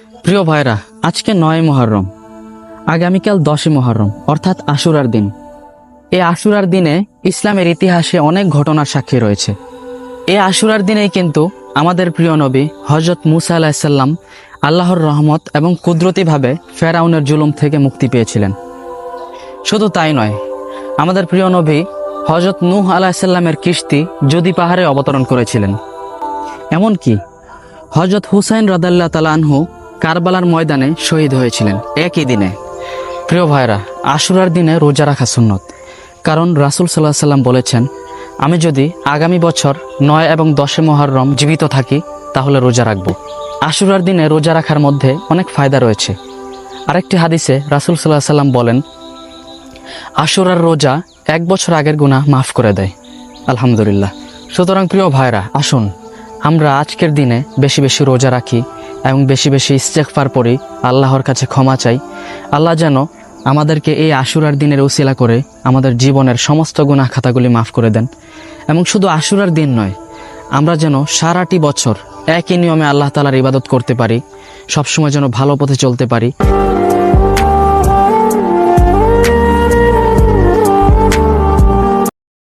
প্রিয় ভাইরা, আজকে ৯ মুহররম, আগামীকাল ১০ মুহররম অর্থাৎ আশুরার দিন। এই আশুরার দিনে ইসলামের ইতিহাসে অনেক ঘটনার সাক্ষী রয়েছে। এই আশুরার দিনেই কিন্তু আমাদের প্রিয় নবী হযরত মুসা আলাইহিস সালাম আল্লাহর রহমত এবং কুদরতিভাবে ফেরাউনের জুলুম থেকে মুক্তি পেয়েছিলেন। শুধু তাই নয়, আমাদের প্রিয় নবী হযরত নূহ আলাইহিস সালামের কিস্তি জুদি পাহাড়ে অবতরণ করেছিলেন। এমনকি হযরত হুসাইন রাদিয়াল্লাহু তাআলা আনহু কারবালার ময়দানে শহীদ হয়েছিলেন একই দিনে। প্রিয় ভাইরা, আশুরার দিনে রোজা রাখা সুন্নত, কারণ রাসূল সাল্লাল্লাহু আলাইহি সাল্লাম বলেছেন, আমি যদি আগামী বছর ৯ এবং ১০ মুহররম জীবিত থাকি তাহলে রোজা রাখব। আশুরার দিনে রোজা রাখার মধ্যে অনেক ফায়দা রয়েছে। আরেকটি হাদিসে রাসূল সাল্লাল্লাহু আলাইহি সাল্লাম বলেন, আশুরার রোজা ১ বছর আগের গুনাহ মাফ করে দেয়। আলহামদুলিল্লাহ। সুতরাং প্রিয় ভাইরা, আসুন আমরা আজকের দিনে বেশি বেশি রোজা রাখি এবং বেশি বেশি ইস্তেগফার পড়ি, আল্লাহর কাছে ক্ষমা চাই। আল্লাহ যেন আমাদেরকে এই আশুরার দিনের উসিলা করে আমাদের জীবনের সমস্ত গুনাহ খাতাগুলি মাফ করে দেন। এবং শুধু আশুরার দিন নয়, আমরা যেন সারাটি বছর একই নিয়মে আল্লাহ তাআলার ইবাদত করতে পারি, সবসময় যেন ভালো পথে চলতে পারি।